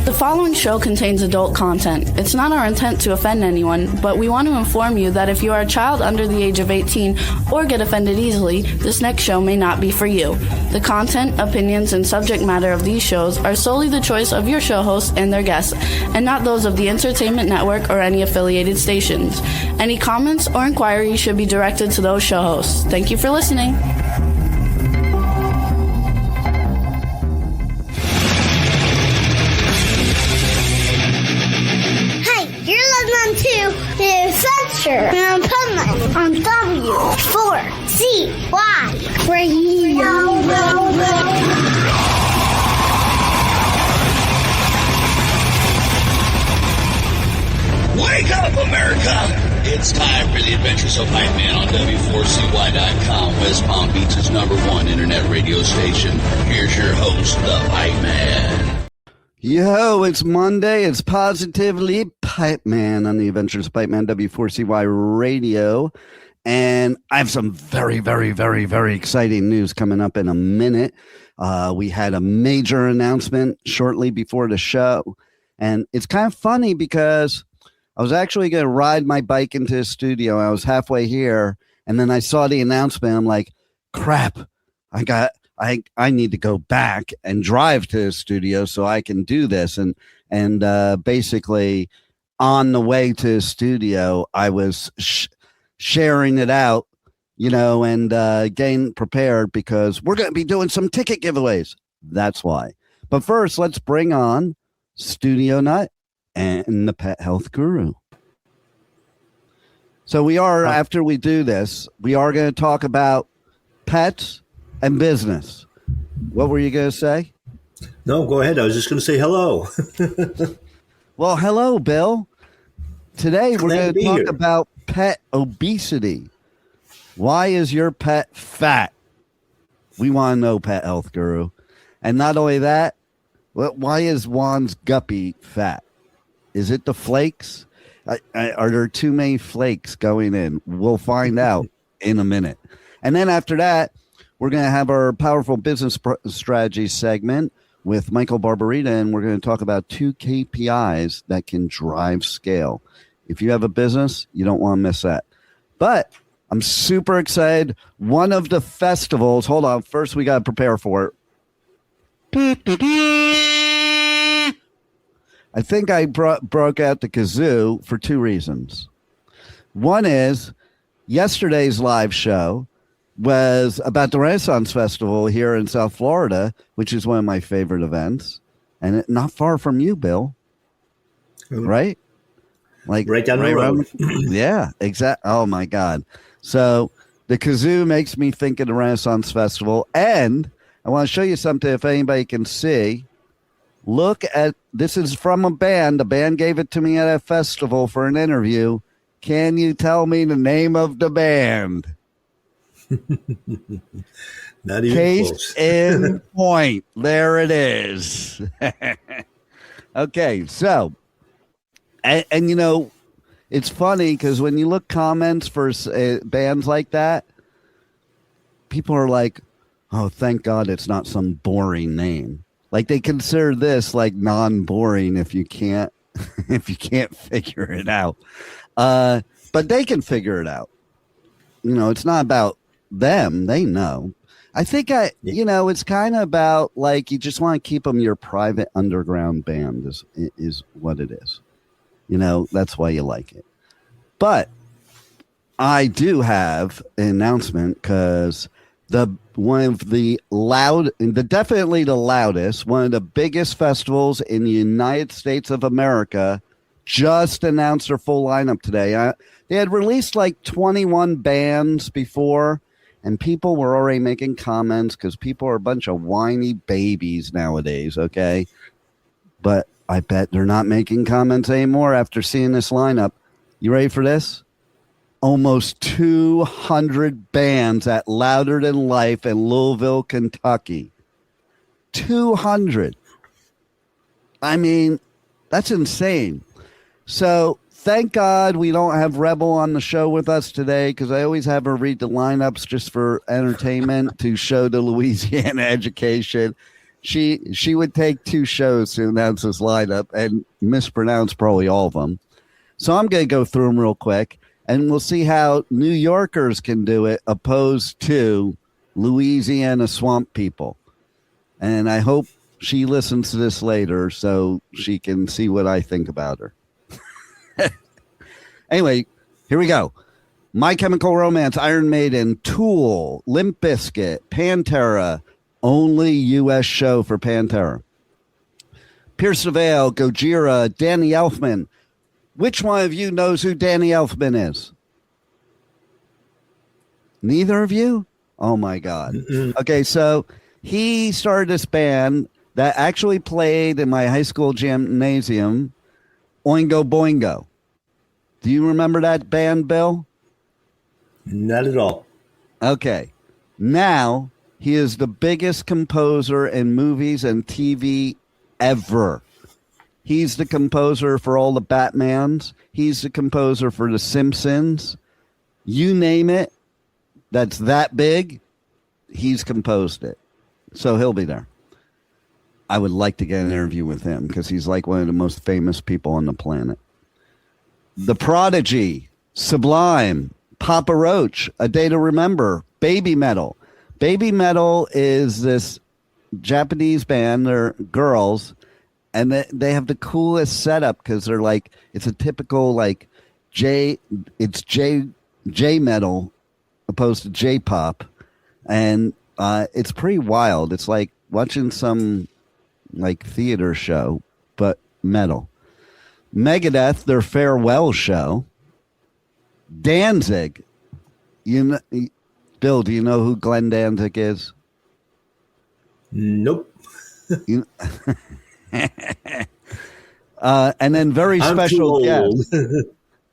The following show contains adult content. It's not our intent to offend anyone, but we want to inform you that if you are a child under the age of 18 or get offended easily, this next show may not be for you. The content, opinions, and subject matter of these shows are solely the choice of your show hosts and their guests, and not those of the Entertainment Network or any affiliated stations. Any comments or inquiries should be directed to those show hosts. Thank you for listening. To the Adventures of Pipeman on W4CY Radio. Wake up, America! It's time for the Adventures of Pipeman on W4CY.com, West Palm Beach's #1 internet radio station. Here's your host, the Pipeman. Yo, it's Monday. It's Positively Pipeman on the Adventures of Pipeman, W4CY Radio. And I have some very, very, very, very exciting news coming up in a minute. We had a major announcement shortly before the show. And it's kind of funny because I was actually going to ride my bike into the studio. I was halfway here. And then I saw the announcement. I'm like, crap, I need to go back and drive to the studio so I can do this. And basically on the way to the studio, I was sharing it out, and getting prepared because we're going to be doing some ticket giveaways. That's why. But first, let's bring on Studio Nut and the Pet Health Guru. So after we do this, we are going to talk about pets and business. What were you going to say? No, go ahead. I was just going to say hello. Well, hello, Bill. Today we're going to talk about pet obesity. Why is your pet fat? We want to know, Pet Health Guru. And not only that, why is Juan's guppy fat? Is it the flakes? Are there too many flakes going in? We'll find out in a minute. And then after that, we're going to have our powerful business strategy segment with Michael Barbarita, and we're going to talk about 2 KPIs that can drive scale. If you have a business, you don't want to miss that. But I'm super excited. One of the festivals, hold on, first we got to prepare for it. I think I broke out the kazoo for 2 reasons. One is yesterday's live show was about the Renaissance Festival here in South Florida, which is one of my favorite events, and not far from you, Bill. Right? Like right down the road. Yeah, exactly. Oh my God. So the kazoo makes me think of the Renaissance Festival, and I want to show you something if anybody can see. Look at this is from a band. The band gave it to me at a festival for an interview. Can you tell me the name of the band? Not even Case close. in point. There it is. Okay, so, and it's funny because when you look comments for bands like that, people are like, oh, thank God it's not some boring name. Like they consider this like non-boring if you can't figure it out. But they can figure it out. It's not about them. They know. I think it's kind of about like you just want to keep them your private underground band is what it is. That's why you like it. But I do have an announcement because definitely the loudest, one of the biggest festivals in the United States of America just announced their full lineup today. They had released like 21 bands before, and people were already making comments because people are a bunch of whiny babies nowadays, okay? But I bet they're not making comments anymore after seeing this lineup. You ready for this? Almost 200 bands at Louder Than Life in Louisville, Kentucky. 200. I mean, that's insane. So thank God we don't have Rebel on the show with us today because I always have her read the lineups just for entertainment to show the Louisiana education. She would take 2 shows to announce this lineup and mispronounce probably all of them. So I'm going to go through them real quick, and we'll see how New Yorkers can do it opposed to Louisiana swamp people. And I hope she listens to this later so she can see what I think about her. Anyway, here we go. My Chemical Romance, Iron Maiden, Tool, Limp Bizkit, Pantera. Only U.S. show for Pantera. Pierce the Veil, Gojira, Danny Elfman. Which one of you knows who Danny Elfman is? Neither of you? Oh, my God. Okay, so he started this band that actually played in my high school gymnasium, Oingo Boingo. Do you remember that band, Bill? Not at all. Okay. Now, he is the biggest composer in movies and TV ever. He's the composer for all the Batmans. He's the composer for The Simpsons. You name it, that's that big, he's composed it. So he'll be there. I would like to get an interview with him because he's like one of the most famous people on the planet. The Prodigy, Sublime, Papa Roach, A Day to Remember, Baby Metal. Baby Metal is this Japanese band. They're girls, and they have the coolest setup because they're like, it's a typical like J metal opposed to J pop, and it's pretty wild. It's like watching some like theater show, but metal. Megadeth, their farewell show. Danzig, you know, Bill, do you know who Glenn Danzig is? Nope. And then very special guest.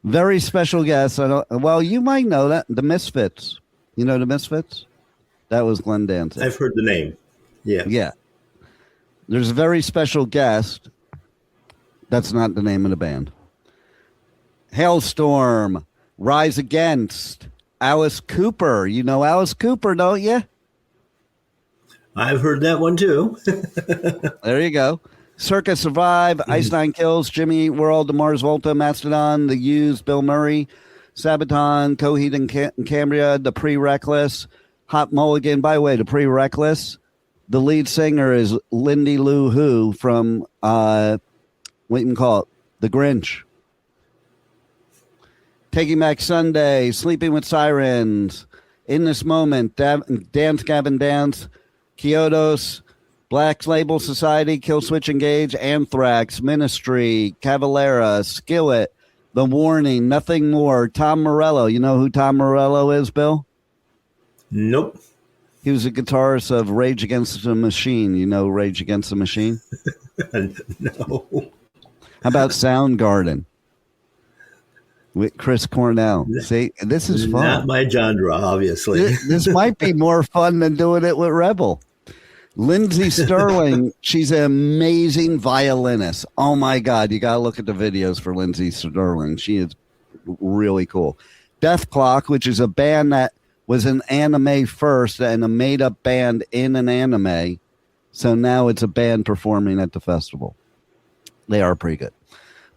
Very special guest. Well, you might know that. The Misfits. You know the Misfits? That was Glenn Danzig. I've heard the name. Yeah. Yeah. There's a very special guest. That's not the name of the band. Hailstorm, Rise Against, Alice Cooper. You know Alice Cooper, don't you? I've heard that one too. There you go. Circa Survive, Ice Nine Kills, Jimmy Eat World, The Mars Volta, Mastodon, The Used, Bill Murray, Sabaton, Coheed and Cambria, The Pre-Reckless, Hot Mulligan. By the way, The Pre-Reckless, the lead singer is Lindy Lou Who from, what you can call it, The Grinch. Taking Back Sunday, Sleeping with Sirens, In This Moment, Dance Gavin Dance, Kyotos, Black Label Society, Killswitch Engage, Anthrax, Ministry, Cavalera, Skillet, The Warning, Nothing More, Tom Morello. You know who Tom Morello is, Bill? Nope. He was a guitarist of Rage Against the Machine. You know Rage Against the Machine? No. How about Soundgarden? With Chris Cornell. See, this is fun. Not my genre, obviously. This might be more fun than doing it with Rebel. Lindsay Sterling, she's an amazing violinist. Oh, my God. You got to look at the videos for Lindsay Sterling. She is really cool. Death Clock, which is a band that was an anime first and a made-up band in an anime. So now it's a band performing at the festival. They are pretty good.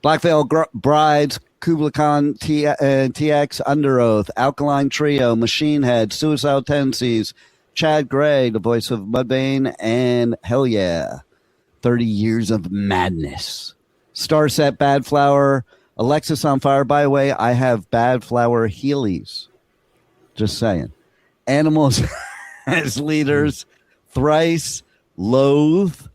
Black Veil Brides, Kubla Khan, TX, Under Oath, Alkaline Trio, Machine Head, Suicidal Tendencies, Chad Gray, the voice of Mudvayne, and hell yeah, 30 Years of Madness. Starset, Bad Flower, Alexis on Fire. By the way, I have Bad Flower Heelys. Just saying. Animals as Leaders, Thrice, Loathe,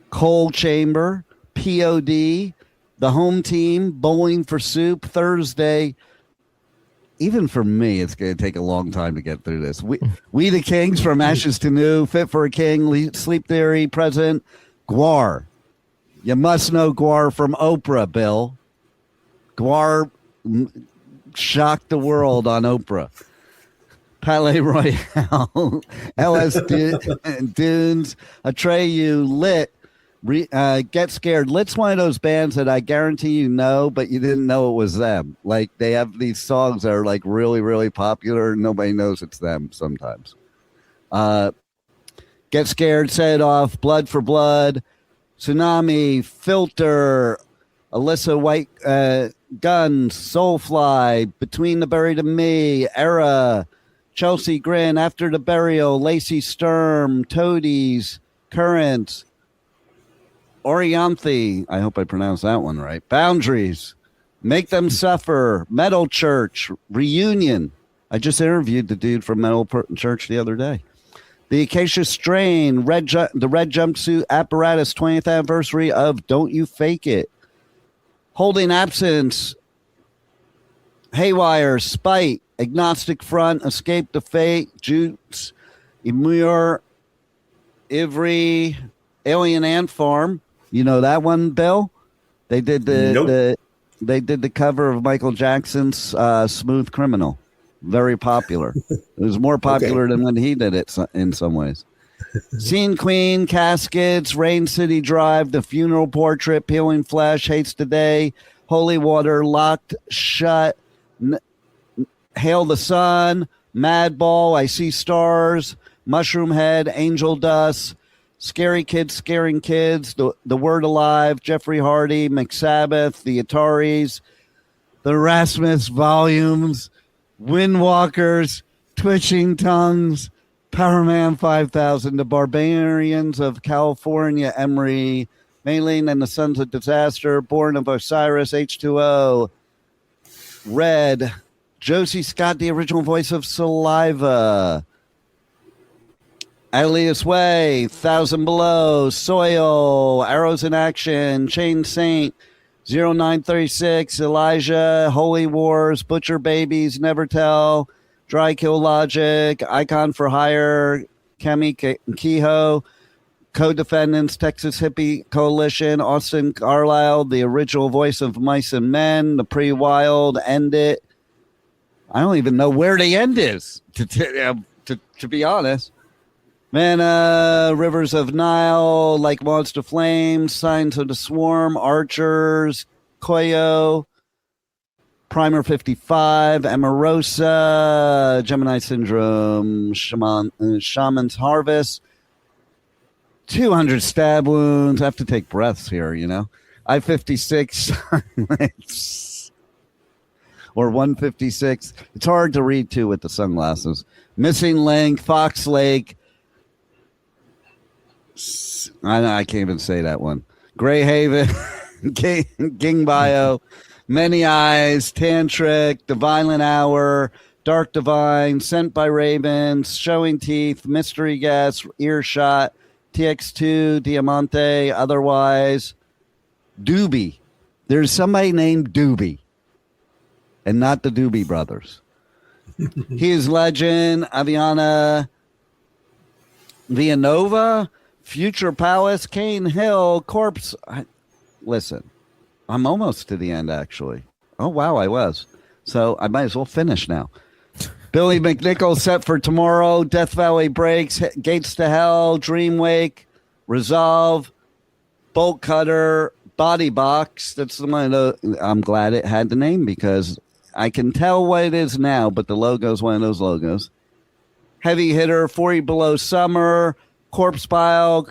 Coal Chamber, POD, The Home Team, Bowling for Soup, Thursday. Even for me, it's going to take a long time to get through this. We the Kings, From Ashes to New, Fit for a King, Sleep Theory, Present, Gwar. You must know Gwar from Oprah, Bill. Gwar shocked the world on Oprah. Palais Royale, LS Dunes, Atreyu, Lit, Get Scared. Lit's one of those bands that I guarantee you know, but you didn't know it was them. Like, they have these songs that are like really, really popular. Nobody knows it's them sometimes. Get Scared, Set It Off, Blood for Blood, Tsunami, Filter, Alyssa White, Guns, Soulfly, Between the Buried and Me, Era, Chelsea Grin, After the Burial, Lacey Sturm, Toadies, Currents, Orianthe, I hope I pronounced that one right, Boundaries, Make Them Suffer, Metal Church, Reunion. I just interviewed the dude from Metal Church the other day. The Acacia Strain, the Red Jumpsuit Apparatus, 20th anniversary of Don't You Fake It. Holding Absence, Haywire, Spite, Agnostic Front, Escape the Fate, Jutes, Emure, Ivry, Alien Ant Farm. You know that one, Bill? They did they did the cover of Michael Jackson's Smooth Criminal. Very popular. It was more popular than when he did it in some ways. Scene Queen, Caskets, Rain City Drive, The Funeral Portrait, Peeling Flesh, Hates Today, Holy Water, Locked Shut, Hail the Sun, Madball, I See Stars, Mushroom Head, Angel Dust, Scary Kids Scaring Kids, The Word Alive, Jeffrey Hardy, McSabbath, The Ataris, The Rasmus Volumes, Windwalkers, Twitching Tongues, Powerman 5000, The Barbarians of California, Emery, Maylene and the Sons of Disaster, Born of Osiris, H2O, Red, Josie Scott, the original voice of Saliva, Alias Way, 1000 Below, Soil, Arrows in Action, Chain Saint, 0936, Elijah, Holy Wars, Butcher Babies, Never Tell, Dry Kill Logic, Icon for Hire, Kemi Kehoe, Co-Defendants, Texas Hippie Coalition, Austin Carlisle, the original voice of Mice and Men, The Pre-Wild, End It. I don't even know where the end is, to be honest. Mana, Rivers of Nile, Like Monster Flames, Signs of the Swarm, Archers, Koyo, Primer 55, Amarosa, Gemini Syndrome, Shaman's Harvest, 200 Stab Wounds. I have to take breaths here, you know. I-56, or 156. It's hard to read, too, with the sunglasses. Missing Link, Fox Lake, I can't even say that one. Gray Haven, King Bio, Many Eyes, Tantric, The Violent Hour, Dark Divine, Sent by Ravens, Showing Teeth, Mystery Guest, Earshot, TX2, Diamante, Otherwise, Doobie. There's somebody named Doobie, and not the Doobie Brothers. He is Legend, Aviana, Villanova, Future Palace, Cane Hill, Corpse. Listen, I'm almost to the end, actually. Oh, wow, I was. So I might as well finish now. Billy McNichol set for tomorrow. Death Valley Breaks, Gates to Hell, Dream Wake, Resolve, Bolt Cutter, Body Box. That's the one. I'm glad it had the name because I can tell what it is now, but the logo is one of those logos. Heavy Hitter, 40 Below Summer, Corpse Pile,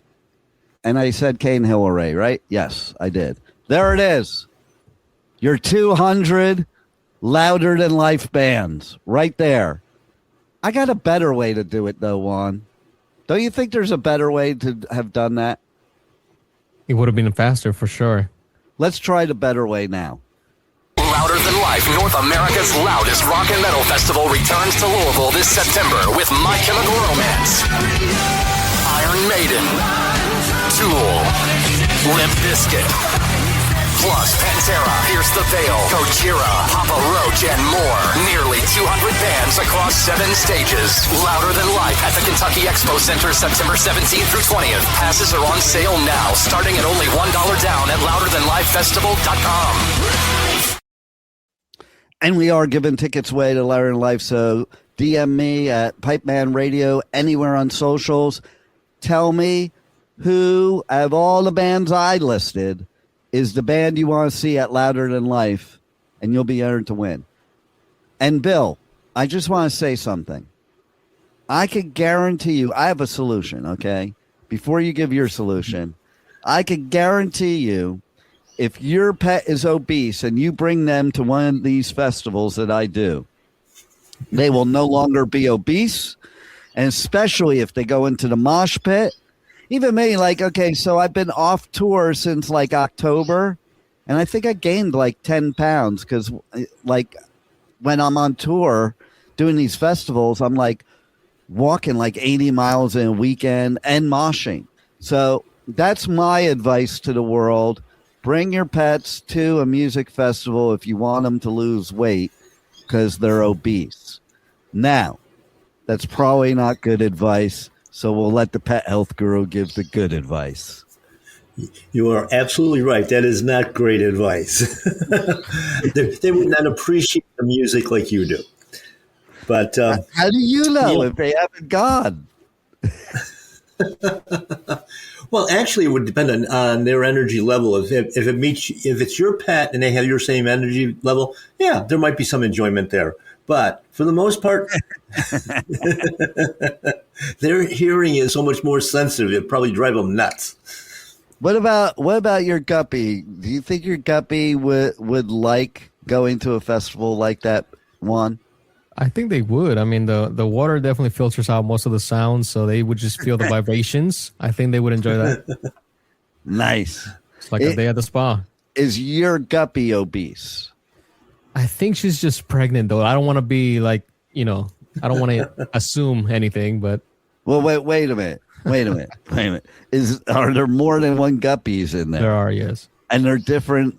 and I said Cane Hill Array, right? Yes, I did. There it is. Your 200 louder than life bands right there. I got a better way to do it, though, Juan. Don't you think there's a better way to have done that? It would have been faster for sure. Let's try the better way now. Louder Than Life, North America's loudest rock and metal festival returns to Louisville this September with My Chemical Romance, Iron Maiden, Tool, Limp Bizkit, plus Pantera, Pierce the Veil, Gojira, Papa Roach, and more. Nearly 200 bands across 7 stages. Louder Than Life at the Kentucky Expo Center, September 17th through 20th. Passes are on sale now, starting at only $1 down at louderthanlifefestival.com. And we are giving tickets away to Louder Than Life, so DM me at Pipeman Radio anywhere on socials. Tell me who, of all the bands I listed, is the band you want to see at Louder Than Life, and you'll be entered to win. And Bill, I just want to say something. I could guarantee you, I have a solution, okay? Before you give your solution, I could guarantee you if your pet is obese and you bring them to one of these festivals that I do, they will no longer be obese. And especially if they go into the mosh pit. Even me, like, okay, so I've been off tour since like October, and I think I gained like 10 pounds because, like, when I'm on tour doing these festivals, I'm like walking like 80 miles in a weekend and moshing. So that's my advice to the world. Bring your pets to a music festival if you want them to lose weight because they're obese. Now, that's probably not good advice, so we'll let the pet health guru give the good advice. You are absolutely right. That is not great advice. They would not appreciate the music like you do. But how do you know if they haven't gone? Well, actually, it would depend on their energy level. If it's your pet and they have your same energy level, yeah, there might be some enjoyment there. But for the most part, their hearing is so much more sensitive; it probably drive them nuts. What about your guppy? Do you think your guppy would like going to a festival like that, Juan? I think they would. I mean, the water definitely filters out most of the sounds, so they would just feel the vibrations. I think they would enjoy that. Nice. It's like a day at the spa. Is your guppy obese? I think she's just pregnant, though. I don't want to be like, I don't want to assume anything, but. Well, wait a minute. Are there more than one guppies in there? There are, yes. And they're different,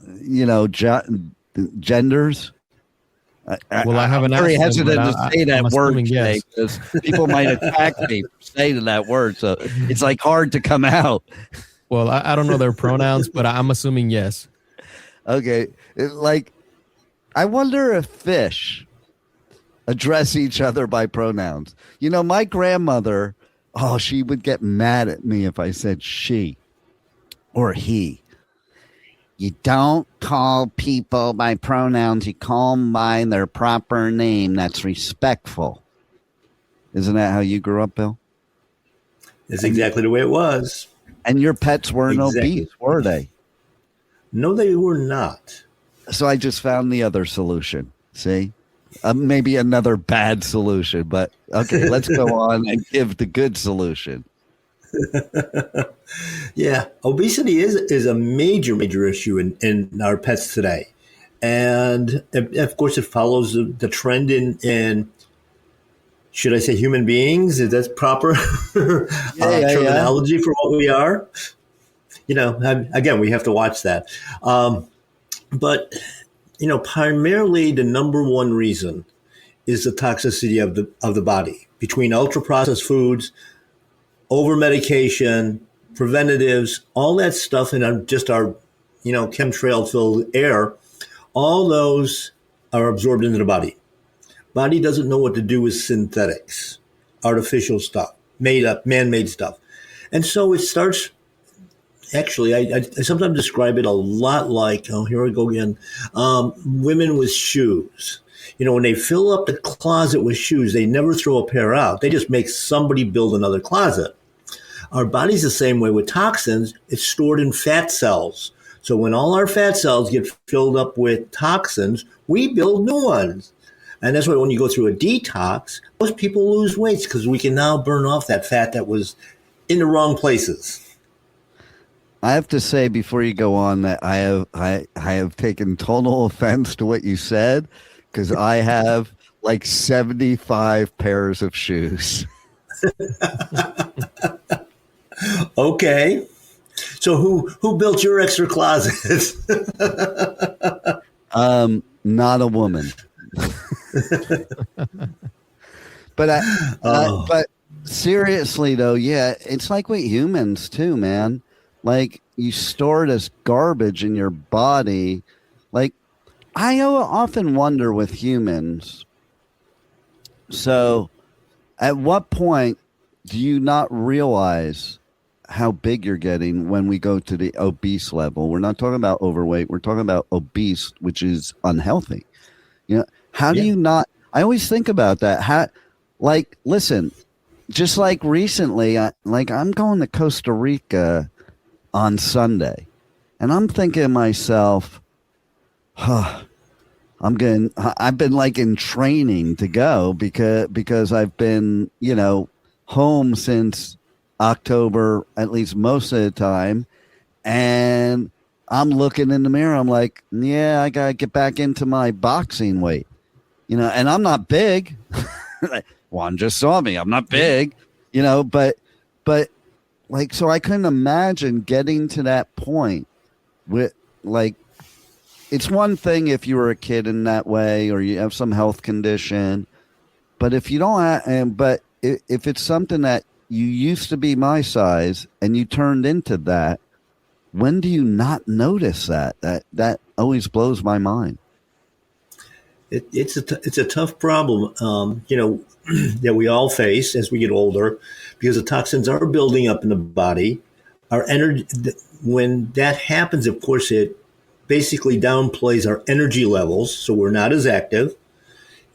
genders? Well, I haven't. I'm very hesitant to say that word today yes. because people might attack me for saying that word. So it's like hard to come out. Well, I don't know their pronouns, but I'm assuming yes. Okay. I wonder if fish address each other by pronouns. My grandmother, she would get mad at me if I said she or he. You don't call people by pronouns. You call them by their proper name. That's respectful. Isn't that how you grew up, Bill? It's exactly the way it was. And your pets weren't obese, were they? No, they were not. So I just found the other solution. See? Maybe another bad solution, but okay, let's go on and give the good solution. Yeah, obesity is a major issue in our pets today. And of course, it follows the trend in should I say human beings? Is that proper terminology for what we are? Again, we have to watch that. But, primarily the number one reason is the toxicity of the body between ultra-processed foods, over-medication, preventatives, all that stuff in our chemtrail-filled air, all those are absorbed into the body. Body doesn't know what to do with synthetics, artificial stuff, made-up, man-made stuff. And so it starts... Actually, I sometimes describe it a lot like, here I go again, women with shoes. When they fill up the closet with shoes, they never throw a pair out. They just make somebody build another closet. Our body's the same way with toxins. It's stored in fat cells. So when all our fat cells get filled up with toxins, we build new ones. And that's why when you go through a detox, most people lose weight because we can now burn off that fat that was in the wrong places. I have to say before you go on that I have taken total offense to what you said because I have like 75 pairs of shoes. Okay. So who built your extra closet? Not a woman. But seriously though, yeah, it's like with humans too, man. Like you store this garbage in your body. Like I often wonder with humans. So at what point do you not realize how big you're getting when we go to the obese level? We're not talking about overweight. We're talking about obese, which is unhealthy. How do you not? I always think about that. Listen, just like recently, I'm going to Costa Rica on Sunday, and I'm thinking to myself, I've been like in training to go because I've been, home since October, at least most of the time. And I'm looking in the mirror. I'm like, yeah, I got to get back into my boxing weight, and I'm not big. Juan just saw me. I'm not big, but like, so I couldn't imagine getting to that point with like, it's one thing if you were a kid in that way or you have some health condition, but if you don't if it's something that you used to be my size and you turned into that, when do you not notice that? That always blows my mind. It's a tough problem, that we all face as we get older, because the toxins are building up in the body. Our energy, when that happens, of course, it basically downplays our energy levels, so we're not as active.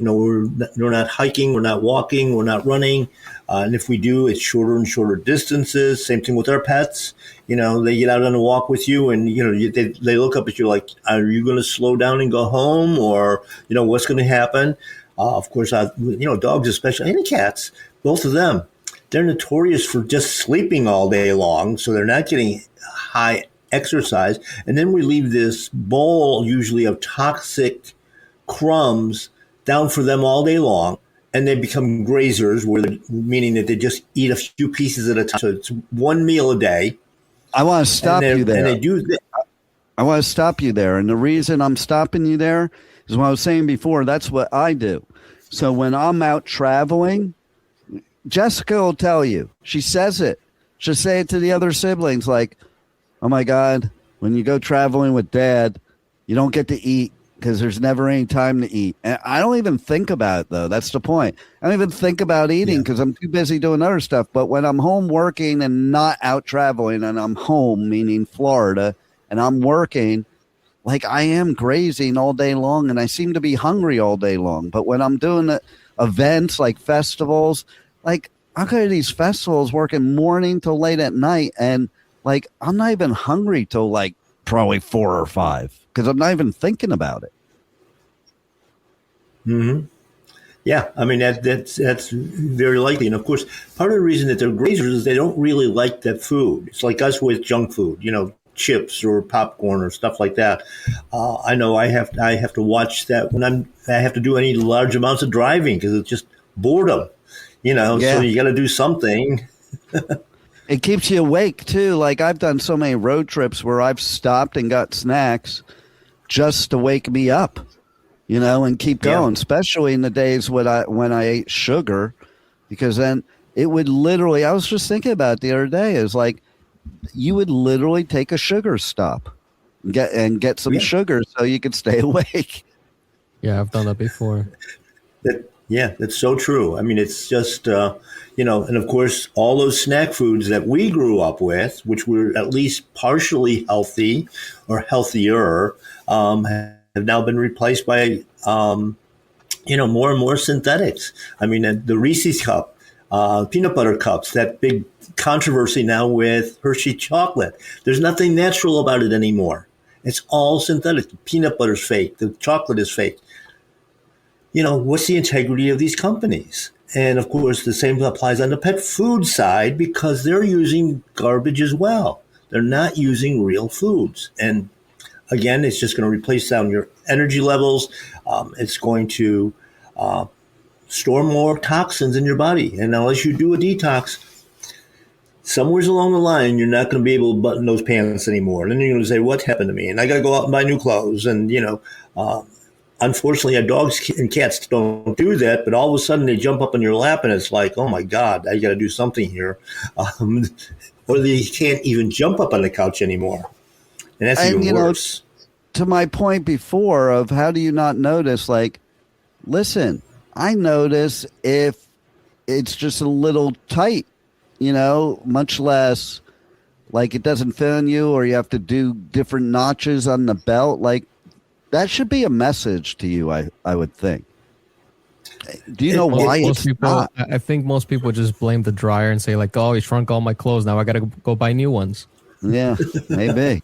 We're not hiking, we're not walking, we're not running, and if we do, it's shorter and shorter distances. Same thing with our pets. They get out on a walk with you, and they look up at you like, "Are you going to slow down and go home, or what's going to happen?" Of course, dogs especially, and cats, both of them, they're notorious for just sleeping all day long, so they're not getting high exercise. And then we leave this bowl, usually of toxic crumbs, down for them all day long, and they become grazers, meaning that they just eat a few pieces at a time. So it's one meal a day. I want to stop you there. And they do I want to stop you there. And the reason I'm stopping you there is what I was saying before. That's what I do. So when I'm out traveling, Jessica will tell you. She says it. She'll say it to the other siblings like, "Oh, my God, when you go traveling with Dad, you don't get to eat because there's never any time to eat." And I don't even think about it, though. That's the point. I don't even think about eating because I'm too busy doing other stuff. But when I'm home working and not out traveling, and I'm home, meaning Florida, and I'm working, like I am grazing all day long, and I seem to be hungry all day long. But when I'm doing events like festivals, like I go to these festivals working morning till late at night, and like I'm not even hungry till like probably 4 or 5 because I'm not even thinking about it. Mm-hmm. Yeah, I mean that's very likely, and of course, part of the reason that they're grazers is they don't really like that food. It's like us with junk food, chips or popcorn or stuff like that. I know I have to watch that when I have to do any large amounts of driving because it's just boredom, So you got to do something. It keeps you awake too. Like I've done so many road trips where I've stopped and got snacks just to wake me up, and keep going. Especially in the days when I ate sugar, because then it would literally. I was just thinking about it the other day. It's like you would literally take a sugar stop, and get some sugar so you could stay awake. Yeah, I've done that before. That's so true. I mean, it's just, and of course, all those snack foods that we grew up with, which were at least partially healthy or healthier, have now been replaced by, more and more synthetics. I mean, the Reese's cup, peanut butter cups, that big controversy now with Hershey chocolate. There's nothing natural about it anymore. It's all synthetic. The peanut butter's fake. The chocolate is fake. What's the integrity of these companies? And of course, the same applies on the pet food side because they're using garbage as well. They're not using real foods. And again, it's just going to replace down your energy levels. It's going to store more toxins in your body. And unless you do a detox, somewhere along the line, you're not going to be able to button those pants anymore. And then you're going to say, what happened to me? And I got to go out and buy new clothes. And, unfortunately, our dogs and cats don't do that, but all of a sudden they jump up on your lap and it's like, oh my God, I got to do something here. Or they can't even jump up on the couch anymore. And that's even worse. To my point before of how do you not notice, like, listen, I notice if it's just a little tight, much less like it doesn't fit on you or you have to do different notches on the belt. Like, that should be a message to you, I would think. Do you know why Most it's people, not? I think most people just blame the dryer and say like, "Oh, he shrunk all my clothes. Now I got to go buy new ones." Yeah, maybe.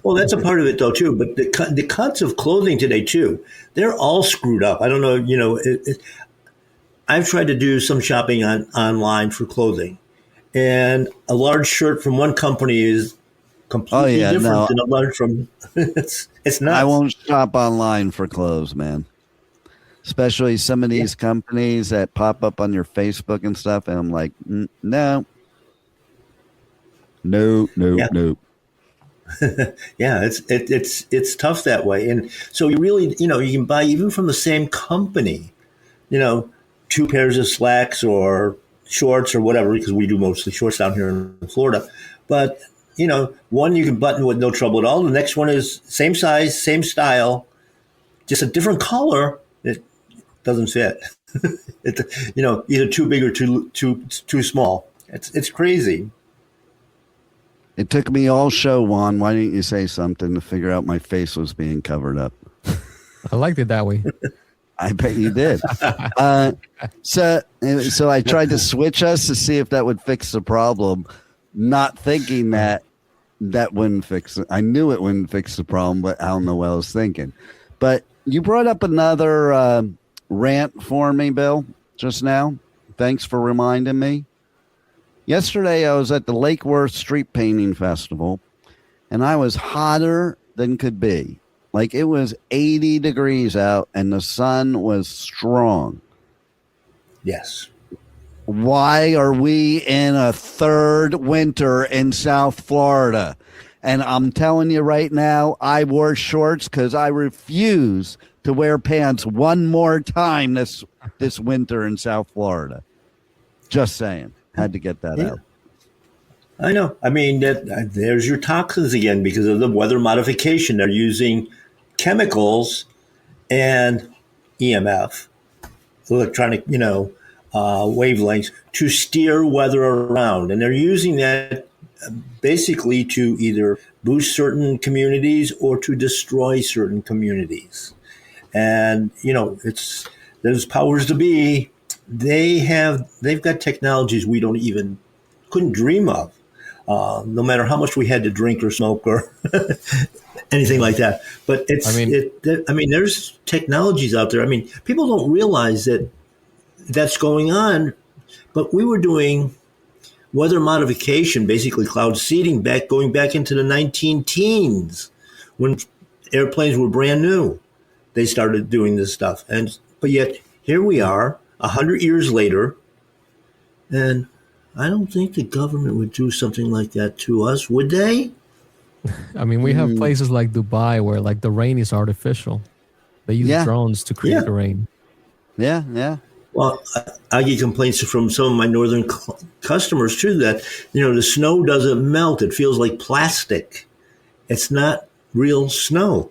Well, that's a part of it, though, too. But the cuts of clothing today, too, they're all screwed up. I don't know. I've tried to do some shopping online for clothing, and a large shirt from one company is completely different than a large from. it's nuts. I won't shop online for clothes, man. Especially some of these companies that pop up on your Facebook and stuff, and I'm like, no. Yeah, it's tough that way, and so you really, you can buy even from the same company, 2 pairs of slacks or shorts or whatever, because we do mostly shorts down here in Florida. But one you can button with no trouble at all. The next one is same size, same style, just a different color. It doesn't fit. Either too big or too small. It's crazy. It took me all show, Juan. Why didn't you say something to figure out my face was being covered up? I liked it that way. I bet you did. So I tried to switch us to see if that would fix the problem, not thinking that wouldn't fix it. I knew it wouldn't fix the problem, but I don't know what I was thinking. But you brought up another rant for me, Bill, just now. Thanks for reminding me. Yesterday, I was at the Lake Worth Street Painting Festival, and I was hotter than could be. Like, it was 80 degrees out, and the sun was strong. Yes. Why are we in a third winter in South Florida? And I'm telling you right now, I wore shorts because I refuse to wear pants one more time this winter in South Florida. Just saying. Had to get that out. I know. I mean, there's your toxins again because of the weather modification. They're using chemicals and EMF, electronic, wavelengths to steer weather around. And they're using that basically to either boost certain communities or to destroy certain communities. And, it's those powers to be. They've got technologies we couldn't dream of, no matter how much we had to drink or smoke or anything like that. But there's technologies out there. I mean, people don't realize that that's going on, but we were doing weather modification, basically cloud seeding going back into the 19-teens when airplanes were brand new. They started doing this stuff. But yet here we are 100 years later, and I don't think the government would do something like that to us, would they? I mean, we have places like Dubai where like the rain is artificial. They use drones to create the rain. Yeah, yeah. Well, I get complaints from some of my northern customers too that, the snow doesn't melt. It feels like plastic. It's not real snow.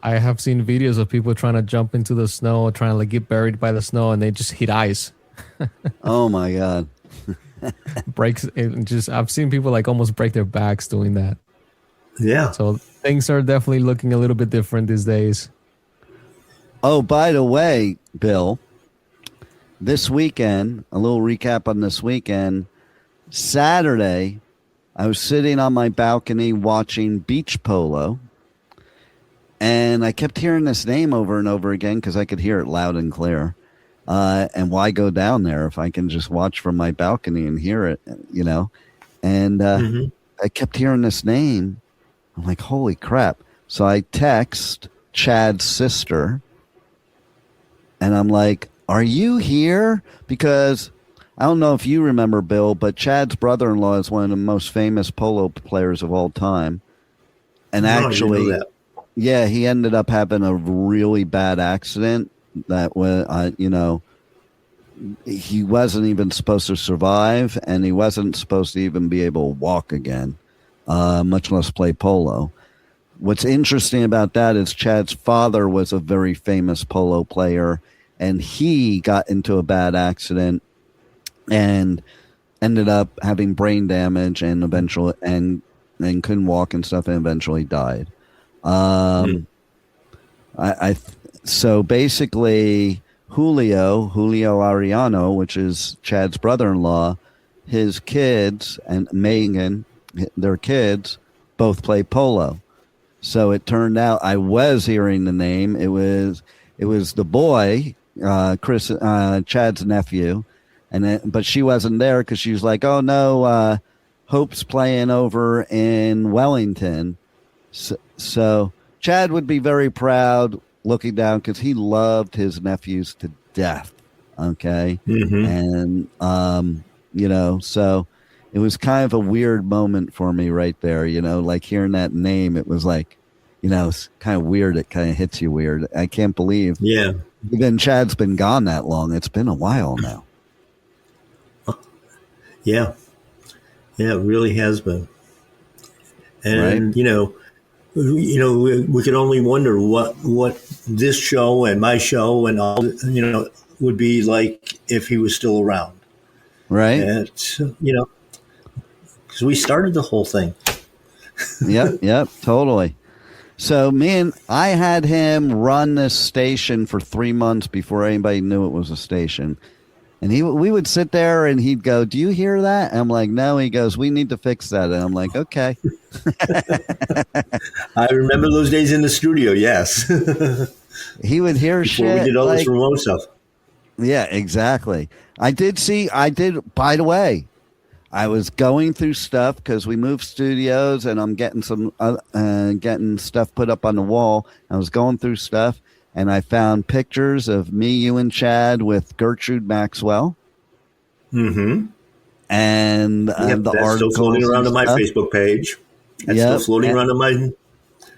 I have seen videos of people trying to jump into the snow, trying to like get buried by the snow, and they just hit ice. Oh my God. I've seen people like almost break their backs doing that. Yeah. So things are definitely looking a little bit different these days. Oh, by the way, Bill, this weekend, a little recap on this weekend, Saturday, I was sitting on my balcony watching beach polo. And I kept hearing this name over and over again because I could hear it loud and clear. And why go down there if I can just watch from my balcony and hear it, And I kept hearing this name. I'm like, holy crap. So I text Chad's sister. And I'm like, are you here? Because I don't know if you remember, Bill, but Chad's brother-in-law is one of the most famous polo players of all time. And actually... Yeah, he ended up having a really bad accident that was, he wasn't even supposed to survive, and he wasn't supposed to even be able to walk again, much less play polo. What's interesting about that is Chad's father was a very famous polo player, and he got into a bad accident and ended up having brain damage and eventually and couldn't walk and stuff, and eventually died. So basically Julio Ariano, which is Chad's brother-in-law, his kids and Megan, their kids, both play polo. So it turned out I was hearing the name. It was the boy, Chris, Chad's nephew, but she wasn't there because she was like, "Oh no, Hope's playing over in Wellington." So Chad would be very proud looking down because he loved his nephews to death. Okay, and so it was kind of a weird moment for me right there. Like hearing that name, it was like, it's kind of weird. It kind of hits you weird. I can't believe. Yeah. Even Chad's been gone that long. It's been a while now. Yeah. Yeah, it really has been. And, right? we could only wonder what this show and my show and all, would be like if he was still around. Right. And, because we started the whole thing. Yep, totally. So I had him run this station for 3 months before anybody knew it was a station. And we would sit there and he'd go, "Do you hear that?" And I'm like, "No." He goes, "We need to fix that." And I'm like, "Okay." I remember those days in the studio. Yes. He would hear before shit. We did all this remote stuff. Yeah, exactly. By the way, I was going through stuff because we moved studios and I'm getting getting stuff put up on the wall. I was going through stuff and I found pictures of me, you, and Chad with Gertrude Maxwell. Mm-hmm. And the that's still floating around on my Facebook page. That's still floating around on my.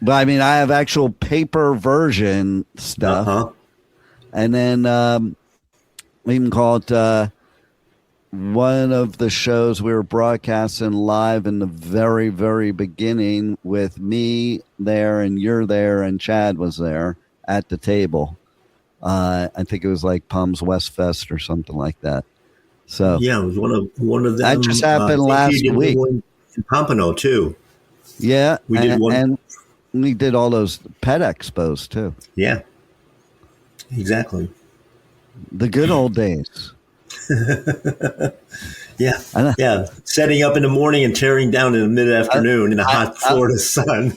But I mean, I have actual paper version stuff. Uh-huh. And then we even call it one of the shows we were broadcasting live in the very, very beginning with me there and you're there and Chad was there at the table. I think it was like Palms West Fest or something like that. So yeah, it was one of them. That just happened last week. In Pompano too. Yeah, we did one, and we did all those pet expos too. Yeah, exactly. The good old days. Yeah. Setting up in the morning and tearing down in the mid-afternoon in the hot Florida sun.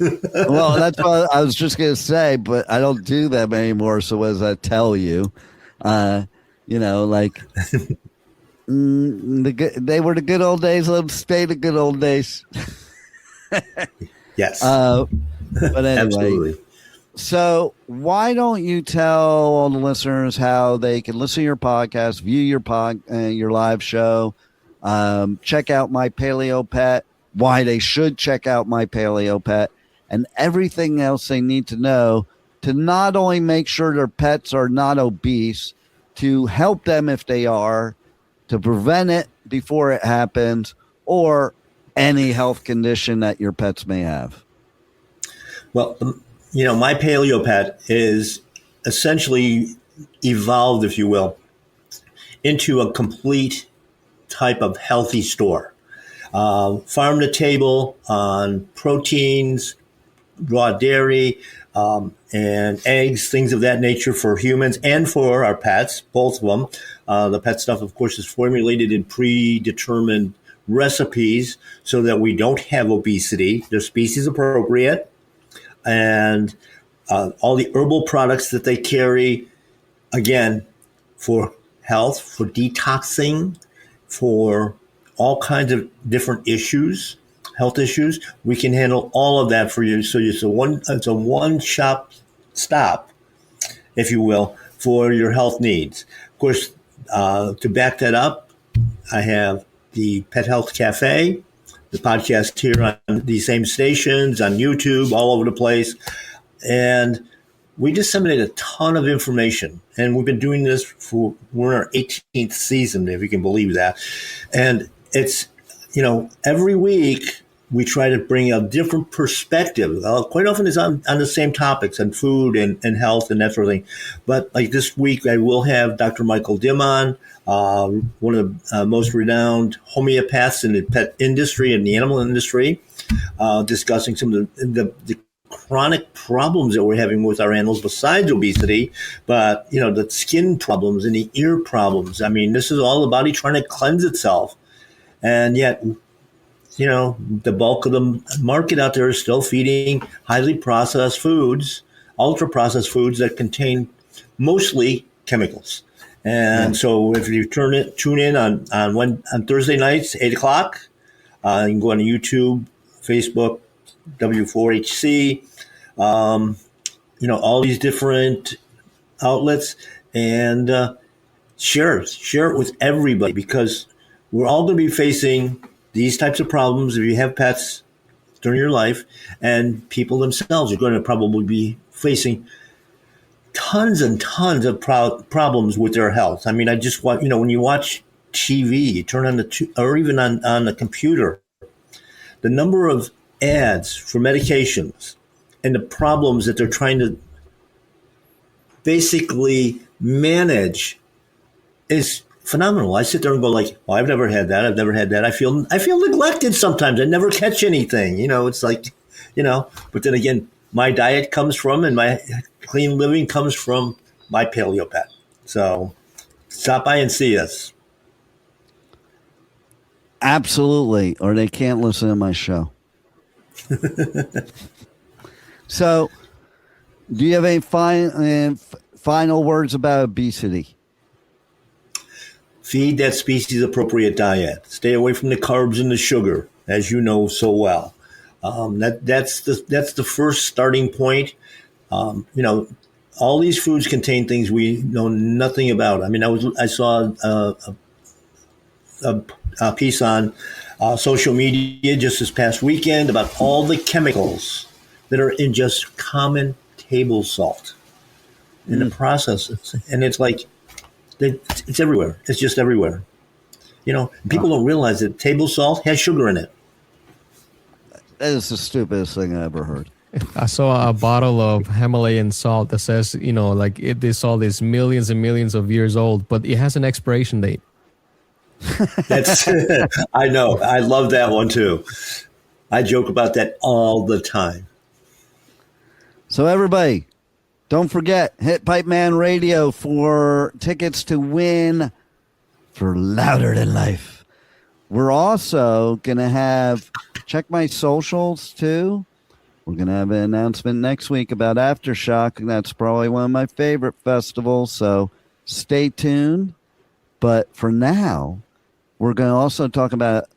Well, that's what I was just going to say, but I don't do them anymore. So what does that tell you? They were the good old days. Let them stay the good old days. Yes. But anyway. Absolutely. So why don't you tell all the listeners how they can listen to your podcast, view your live show, check out My Paleo Pet, why they should check out My Paleo Pet, and everything else they need to know to not only make sure their pets are not obese, to help them if they are, to prevent it before it happens, or any health condition that your pets may have. Well, My Paleo Pet is essentially evolved, if you will, into a complete type of healthy store. Farm to table on proteins, raw dairy, and eggs, things of that nature for humans and for our pets, both of them. The pet stuff, of course, is formulated in predetermined recipes so that we don't have obesity. They're species appropriate. And all the herbal products that they carry, again, for health, for detoxing, for all kinds of different issues, health issues, we can handle all of that for you. So it's a one-stop stop, if you will, for your health needs. Of course, to back that up, I have the Pet Health Cafe, the podcast here on these same stations, on YouTube, all over the place. And we disseminate a ton of information. And we've been doing this we're in our 18th season, if you can believe that. And it's, every week we try to bring a different perspective. Quite often it's on the same topics, on food and health and that sort of thing. But like this week, I will have Dr. Michael Dimon, one of the most renowned homeopaths in the pet industry and the animal industry, discussing some of the chronic problems that we're having with our animals besides obesity, but, the skin problems and the ear problems. I mean, this is all the body trying to cleanse itself. And yet, the bulk of the market out there is still feeding highly processed foods, ultra processed foods that contain mostly chemicals. And so if you tune in on Thursday nights, 8:00, you can go on YouTube, Facebook, W4HC, all these different outlets, and share it with everybody, because we're all going to be facing these types of problems if you have pets during your life, and people themselves are going to probably be facing tons and tons of problems with their health. I mean, I just want, when you watch TV, you turn on or even on the computer, the number of ads for medications and the problems that they're trying to basically manage is phenomenal. I sit there and go like, "Oh, I've never had that. I've never had that." I feel neglected sometimes. I never catch anything. It's like, but then again, my diet comes from, and my clean living comes from my paleo pet. So stop by and see us. Absolutely, or they can't listen to my show. So, do you have any final words about obesity? Feed that species-appropriate diet. Stay away from the carbs and the sugar, as you know so well. That's the first starting point. All these foods contain things we know nothing about. I mean, I saw a piece on social media just this past weekend about all the chemicals that are in just common table salt in the processes, and it's like it's everywhere. It's just everywhere. People don't realize that table salt has sugar in it. That is the stupidest thing I ever heard. I saw a bottle of Himalayan salt that says, this salt is millions and millions of years old, but it has an expiration date. That's I know. I love that one too. I joke about that all the time. So everybody, don't forget, hit Pipeman Radio for tickets to win for Louder Than Life. We're also going to have, check my socials too. We're going to have an announcement next week about Aftershock, and that's probably one of my favorite festivals, so stay tuned. But for now, we're going to also talk about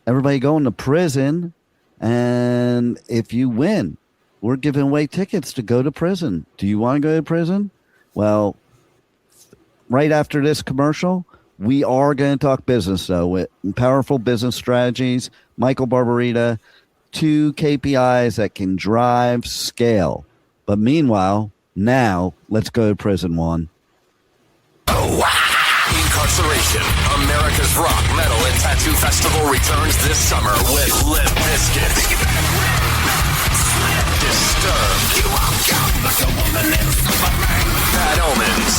everybody going to prison, and if you win, we're giving away tickets to go to prison. Do you want to go to prison? Well, right after this commercial, we are going to talk business, though, with powerful business strategies. Michael Barbarita, 2 KPIs that can drive scale. But meanwhile, now, let's go to prison, Juan. Incarceration, America's rock, metal, and tattoo festival returns this summer with Limp Bizkit, Disturbed, Bad Omens,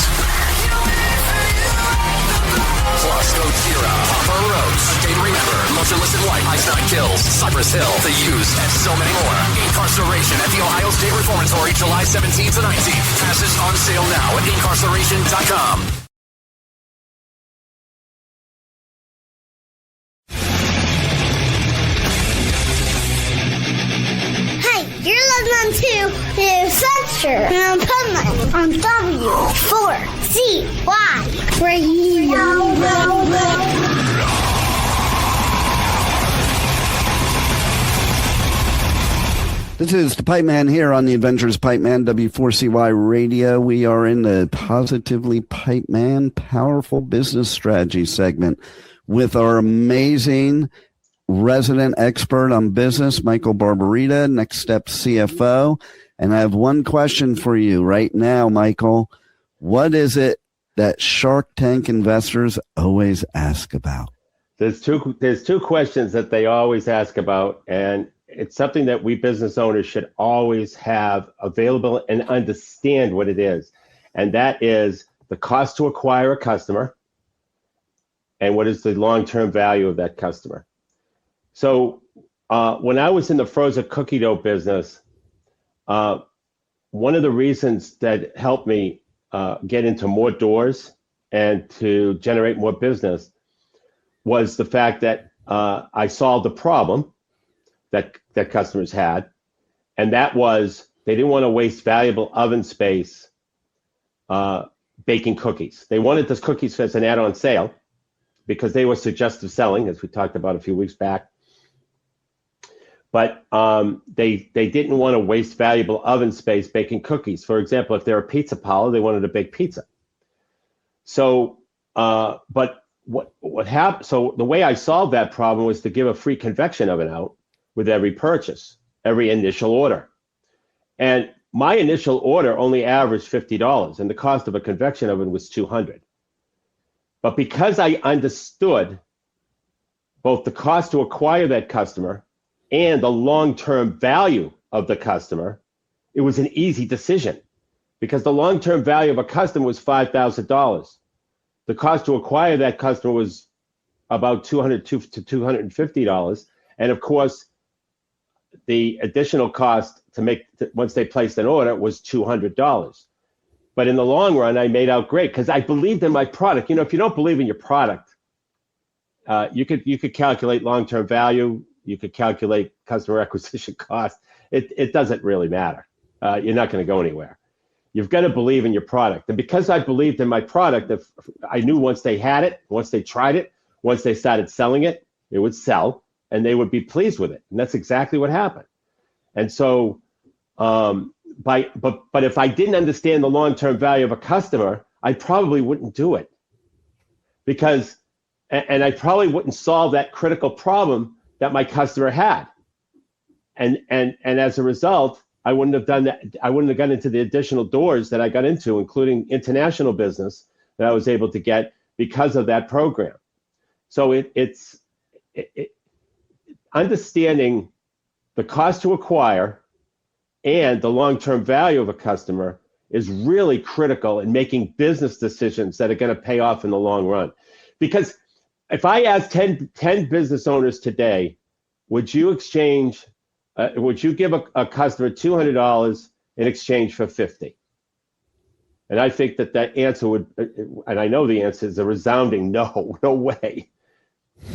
plus Gojira, Papa Roach, Day to Remember, Motionless in White, Ice Nine Kills, Cypress Hill, The Used, and so many more. Incarceration at the Ohio State Reformatory, July 17th to 19th. Passes on sale now at incarceration.com. You're listening to the Adventures of Pipeman on W4CY Radio. This is the Pipeman here on the Adventures of Pipeman, W4CY Radio. We are in the Positively Pipeman Powerful Business Strategy segment with our amazing resident expert on business, Michael Barbarita, Next Step CFO. And I have one question for you right now, Michael. What is it that Shark Tank investors always ask about? There's two questions that they always ask about, and it's something that we business owners should always have available and understand what it is. And that is the cost to acquire a customer and what is the long-term value of that customer. So when I was in the frozen cookie dough business, one of the reasons that helped me get into more doors and to generate more business was the fact that I solved the problem that customers had, and that was they didn't want to waste valuable oven space baking cookies. They wanted those cookies as an add-on sale because they were suggestive selling, as we talked about a few weeks back. But they didn't want to waste valuable oven space baking cookies. For example, if they're a pizza parlor, they wanted to bake pizza. So, but what happened? So the way I solved that problem was to give a free convection oven out with every purchase, every initial order. And my initial order only averaged $50, and the cost of a convection oven was $200. But because I understood both the cost to acquire that customer and the long-term value of the customer, it was an easy decision because the long-term value of a customer was $5,000. The cost to acquire that customer was about $200 to $250. And of course, the additional cost to make, once they placed an order, was $200. But in the long run, I made out great because I believed in my product. You know, if you don't believe in your product, you could calculate long-term value. You could calculate customer acquisition cost. It doesn't really matter. You're not going to go anywhere. You've got to believe in your product. And because I believed in my product, if I knew once they had it, once they tried it, once they started selling it, it would sell and they would be pleased with it. And that's exactly what happened. And so, but if I didn't understand the long-term value of a customer, I probably wouldn't do it because, and I probably wouldn't solve that critical problem that my customer had. And as a result, I wouldn't have done that. I wouldn't have gotten into the additional doors that I got into, including international business that I was able to get because of that program. So it's understanding the cost to acquire and the long-term value of a customer is really critical in making business decisions that are going to pay off in the long run. Because if I ask 10 business owners today, would you exchange, would you give a customer $200 in exchange for $50? And I think that answer would, and I know the answer is a resounding no way.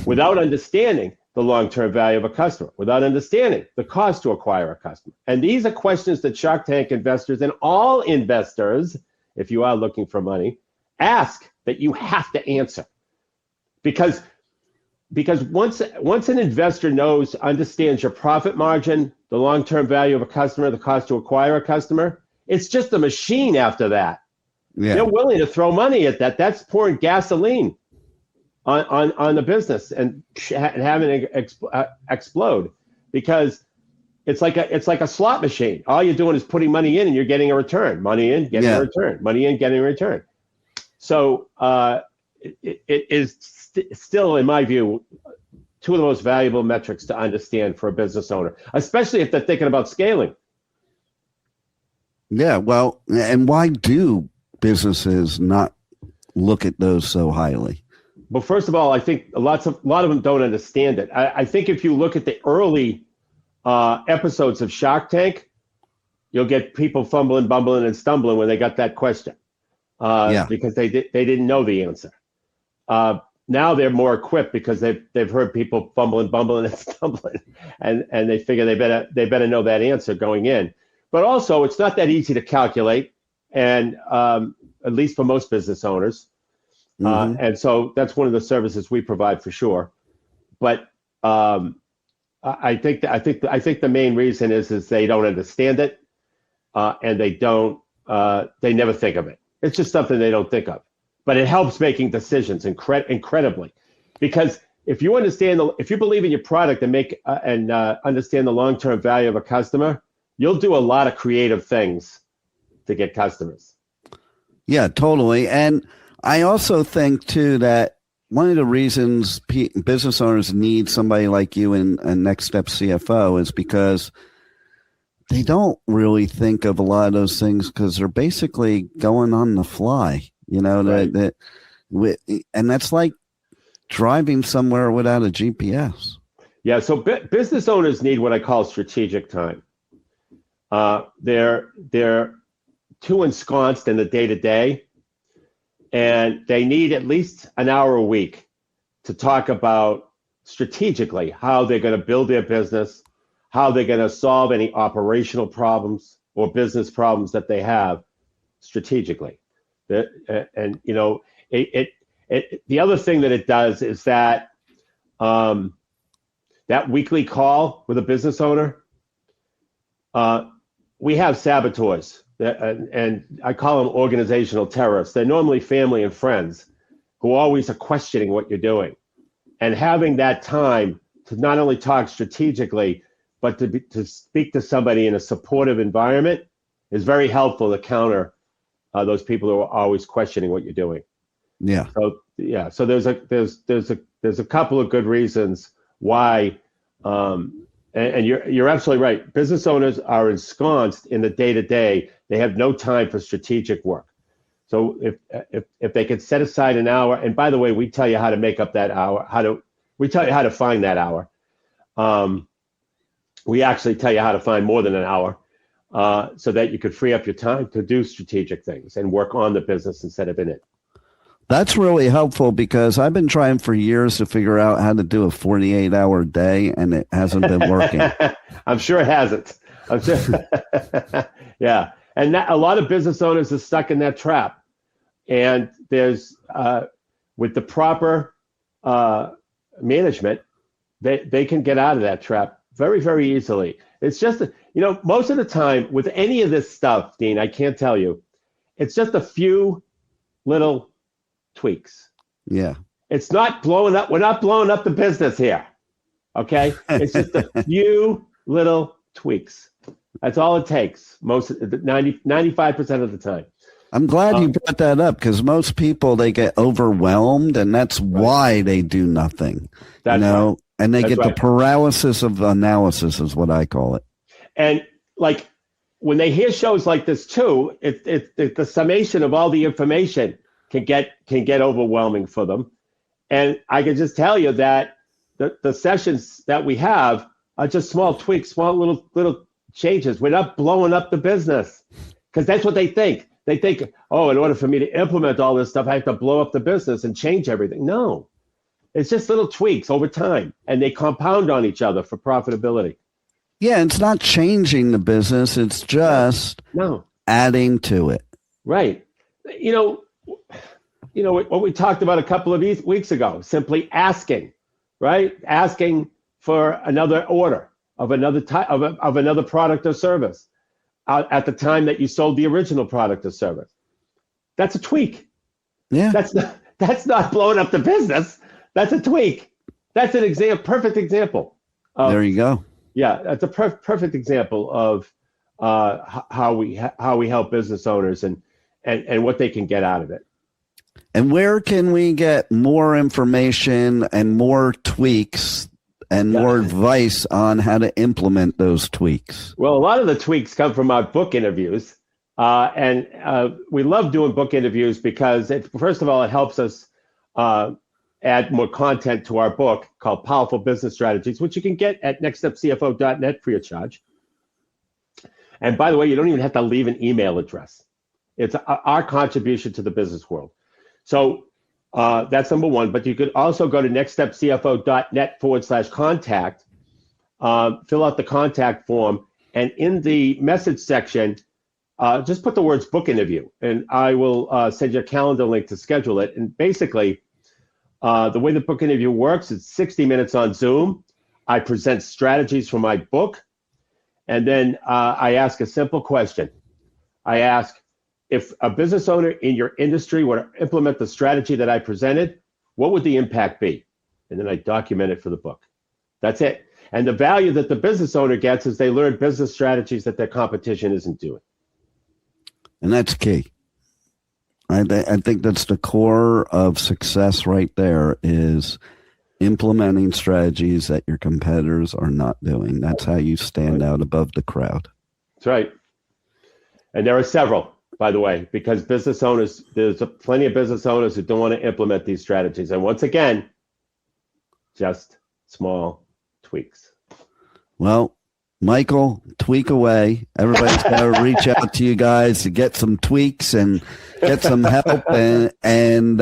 Without understanding the long-term value of a customer, without understanding the cost to acquire a customer. And these are questions that Shark Tank investors and all investors, if you are looking for money, ask that you have to answer. Because once an investor understands your profit margin, the long-term value of a customer, the cost to acquire a customer, it's just a machine after that. Yeah. They're willing to throw money at that. That's pouring gasoline on the business and having it explode because it's like a slot machine. All you're doing is putting money in and you're getting a return. Money in, getting a return. Money in, getting a return. So it is still, in my view, two of the most valuable metrics to understand for a business owner, especially if they're thinking about scaling. Yeah, well, and why do businesses not look at those so highly? Well, first of all, I think a lot of them don't understand it. I think if you look at the early episodes of Shark Tank, you'll get people fumbling, bumbling, and stumbling when they got that question because they didn't know the answer. Now they're more equipped because they've heard people fumbling, bumbling, and stumbling, and they figure they better know that answer going in. But also, it's not that easy to calculate, and at least for most business owners. And so that's one of the services we provide for sure. But I think the main reason is they don't understand it, and they never think of it. It's just something they don't think of. But it helps making decisions incredibly, because if you believe in your product and understand the long-term value of a customer, you'll do a lot of creative things to get customers. Yeah, totally. And I also think, too, that one of the reasons business owners need somebody like you in Next Step CFO is because they don't really think of a lot of those things because they're basically going on the fly, right. And that's like driving somewhere without a GPS. Yeah, so business owners need what I call strategic time. they're too ensconced in the day-to-day, and they need at least an hour a week to talk about strategically how they're going to build their business, how they're going to solve any operational problems or business problems that they have strategically. And you know, the other thing that it does is that that weekly call with a business owner, we have saboteurs, and I call them organizational terrorists. They're normally family and friends who always are questioning what you're doing. And having that time to not only talk strategically, but to speak to somebody in a supportive environment is very helpful to counter those people who are always questioning what you're doing. Yeah. So yeah. So there's a couple of good reasons why, and you're absolutely right. Business owners are ensconced in the day-to-day. They have no time for strategic work. So if they could set aside an hour, and by the way, we tell you how to make up that hour. We tell you how to find that hour. We actually tell you how to find more than an hour, so that you could free up your time to do strategic things and work on the business instead of in it. That's really helpful because I've been trying for years to figure out how to do a 48-hour day, and it hasn't been working. I'm sure it hasn't. I'm sure. Yeah. And a lot of business owners are stuck in that trap. And there's, with the proper management, they can get out of that trap very, very easily. It's just, most of the time with any of this stuff, Dean, I can't tell you, it's just a few little tweaks. Yeah. It's not blowing up. We're not blowing up the business here. Okay. It's just a few little tweaks. That's all it takes. 95% of the time. I'm glad you brought that up because most people, they get overwhelmed, and that's why they do nothing. Right. And they That's get right. the paralysis of analysis is what I call it. And like when they hear shows like this too, it the summation of all the information can get overwhelming for them. And I can just tell you that the sessions that we have are just small tweaks, small little changes. We're not blowing up the business because that's what they think. They think, oh, in order for me to implement all this stuff, I have to blow up the business and change everything. No, it's just little tweaks over time, and they compound on each other for profitability. Yeah, it's not changing the business. It's just adding to it. Right. What we talked about a couple of weeks ago, simply asking, right? Asking for another order of another type of another product or service at the time that you sold the original product or service. That's a tweak. Yeah. That's not blowing up the business. That's a tweak. That's an perfect example. There you go. Yeah, that's a perfect example of how we help business owners and what they can get out of it. And where can we get more information and more tweaks and more advice on how to implement those tweaks? Well, a lot of the tweaks come from our book interviews. And we love doing book interviews because, first of all, it helps us add more content to our book called Powerful Business Strategies, which you can get at nextstepcfo.net free of charge. And by the way, you don't even have to leave an email address. It's our contribution to the business world. So that's number one. But you could also go to nextstepcfo.net/contact, fill out the contact form, and in the message section, just put the words book interview, and I will send you a calendar link to schedule it. And basically, the way the book interview works, it's 60 minutes on Zoom. I present strategies from my book, and then I ask a simple question. I ask, if a business owner in your industry were to implement the strategy that I presented, what would the impact be? And then I document it for the book. That's it. And the value that the business owner gets is they learn business strategies that their competition isn't doing. And that's key. I think that's the core of success right there, is implementing strategies that your competitors are not doing. That's how you stand out above the crowd. That's right. And there are several, by the way, because business owners, there's plenty of business owners who don't want to implement these strategies. And once again, just small tweaks. Well, Michael, tweak away. Everybody's got to reach out to you guys to get some tweaks and get some help. And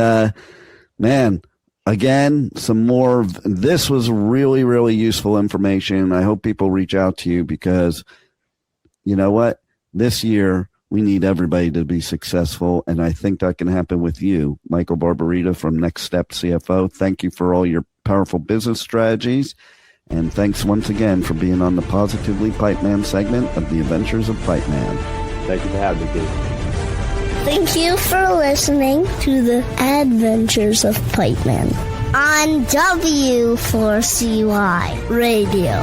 man, again, some more. This was really, really useful information. I hope people reach out to you because you know what? This year, we need everybody to be successful. And I think that can happen with you, Michael Barbarita from Next Step CFO. Thank you for all your powerful business strategies. And thanks once again for being on the Positively Pipeman segment of the Adventures of Pipeman. Thank you for having me, Keith. Thank you for listening to the Adventures of Pipeman on W4CY Radio.